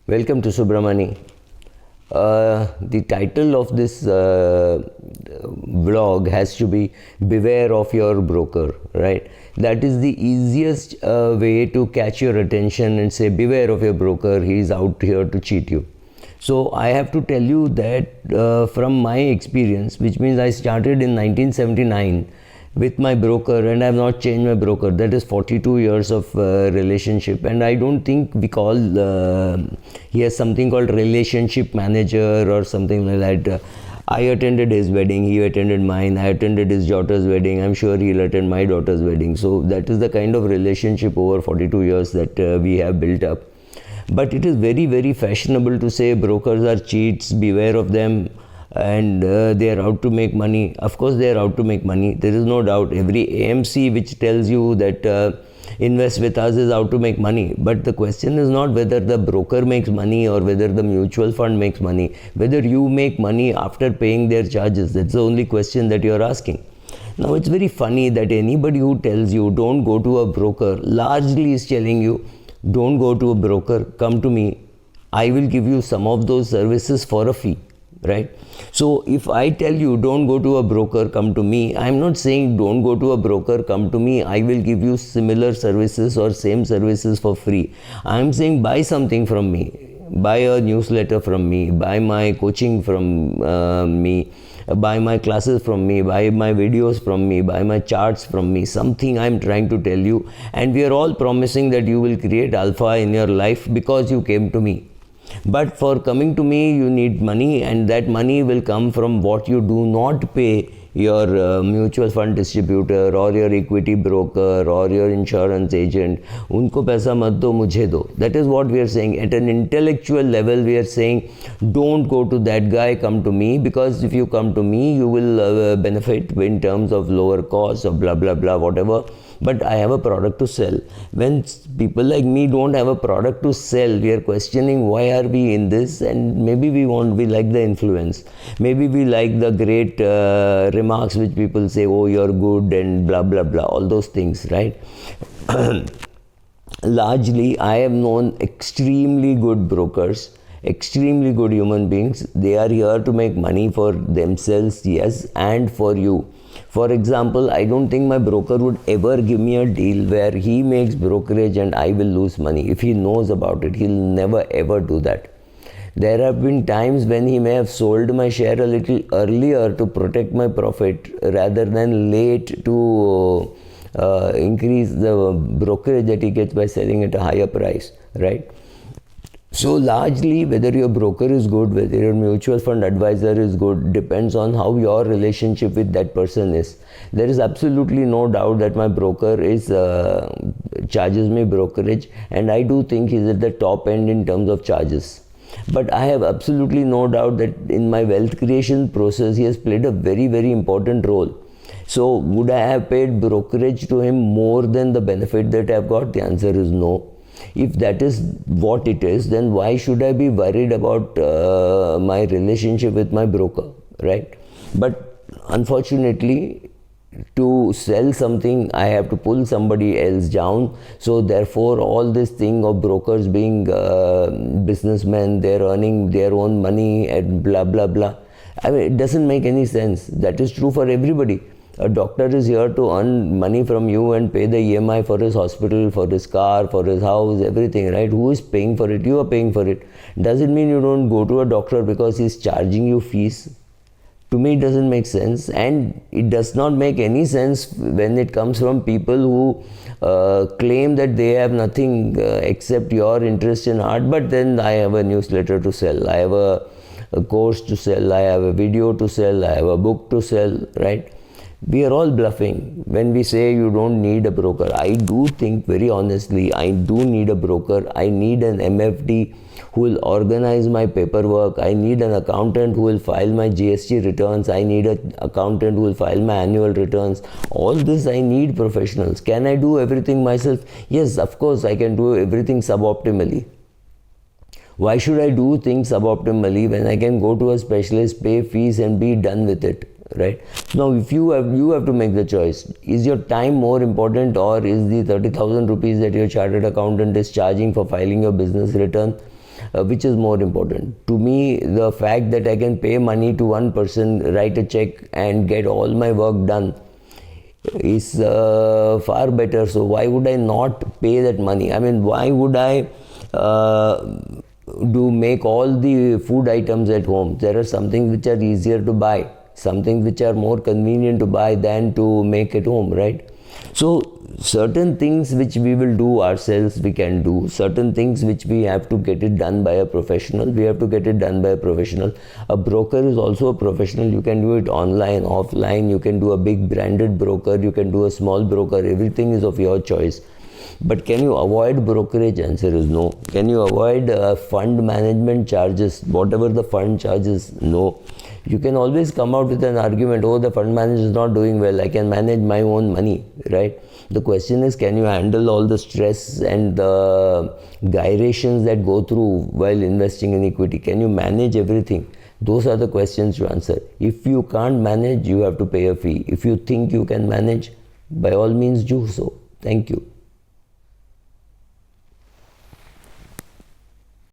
Welcome to Subramani. The title of this vlog has to be Beware of Your Broker, right? That is the easiest way to catch your attention and say, beware of your broker, he is out here to cheat you. So I have to tell you that from my experience, which means I started in 1979 with my broker and I have not changed my broker. That is 42 years of relationship, and I don't think we call he has something called relationship manager or something like that. I attended his wedding, he attended mine, I attended his daughter's wedding, I'm sure he'll attend my daughter's wedding. So that is the kind of relationship over 42 years that we have built up. But it is very, very fashionable to say brokers are cheats, beware of them, and they are out to make money. Of course they are out to make money, there is no doubt. Every AMC which tells you that invest with us is out to make money. But the question is not whether the broker makes money or whether the mutual fund makes money, whether you make money after paying their charges. That's the only question that you are asking. Now it's very funny that anybody who tells you don't go to a broker largely is telling you don't go to a broker, come to me, I will give you some of those services for a fee. Right? So if I tell you don't go to a broker, come to me, I am not saying don't go to a broker, come to me, I will give you similar services or same services for free. I am saying buy something from me, buy a newsletter from me, buy my coaching from me, buy my classes from me, buy my videos from me, buy my charts from me, something I am trying to tell you, and we are all promising that you will create alpha in your life because you came to me. But for coming to me, you need money, and that money will come from what you do not pay your mutual fund distributor or your equity broker or your insurance agent. Unko paisa mat do, mujhe do. That is what we are saying. At an intellectual level, we are saying, don't go to that guy, come to me, because if you come to me, you will benefit in terms of lower costs or blah, blah, blah, whatever. But I have a product to sell. When people like me don't have a product to sell, we are questioning why are we in this, and maybe we like the influence. Maybe we like the great remarks which people say, oh, you're good and blah, blah, blah, all those things, right? Largely, I have known extremely good brokers, extremely good human beings. They are here to make money for themselves, yes, and for you. For example, I don't think my broker would ever give me a deal where he makes brokerage and I will lose money. If he knows about it, he'll never ever do that. There have been times when he may have sold my share a little earlier to protect my profit rather than late to increase the brokerage that he gets by selling at a higher price, right? So largely, whether your broker is good, whether your mutual fund advisor is good, depends on how your relationship with that person is. There is absolutely no doubt that my broker is charges me brokerage, and I do think he's at the top end in terms of charges. But I have absolutely no doubt that in my wealth creation process, he has played a very, very important role. So would I have paid brokerage to him more than the benefit that I've got? The answer is no. If that is what it is, then why should I be worried about my relationship with my broker, right? But unfortunately, to sell something, I have to pull somebody else down. So therefore, all this thing of brokers being businessmen, they're earning their own money and blah, blah, blah. I mean, it doesn't make any sense. That is true for everybody. A doctor is here to earn money from you and pay the EMI for his hospital, for his car, for his house, everything, right? Who is paying for it? You are paying for it. Does it mean you don't go to a doctor because he's charging you fees? To me, it doesn't make sense, and it does not make any sense when it comes from people who claim that they have nothing except your interest in art, but then I have a newsletter to sell, I have a course to sell, I have a video to sell, I have a book to sell, right? We are all bluffing when we say you don't need a broker. I do think very honestly, I do need a broker. I need an MFD who will organize my paperwork. I need an accountant who will file my GST returns. I need an accountant who will file my annual returns. All this I need professionals. Can I do everything myself? Yes, of course I can do everything suboptimally. Why should I do things suboptimally when I can go to a specialist, pay fees and be done with it? Right? Now, if you have to make the choice. Is your time more important, or is the 30,000 rupees that your chartered accountant is charging for filing your business return which is more important? To me, the fact that I can pay money to one person, write a check and get all my work done is far better. So why would I not pay that money? I mean, why would I make all the food items at home? There are some things which are easier to buy, some things which are more convenient to buy than to make at home, right? So certain things which we will do ourselves, we can do. Certain things which we have to get it done by a professional, we have to get it done by a professional. A broker is also a professional. You can do it online, offline. You can do a big branded broker, you can do a small broker. Everything is of your choice. But can you avoid brokerage? Answer is no. Can you avoid fund management charges, whatever the fund charges? No. You can always come out with an argument, oh, the fund manager is not doing well, I can manage my own money, right? The question is, can you handle all the stress and the gyrations that go through while investing in equity? Can you manage everything? Those are the questions to answer. If you can't manage, you have to pay a fee. If you think you can manage, by all means do so. Thank you.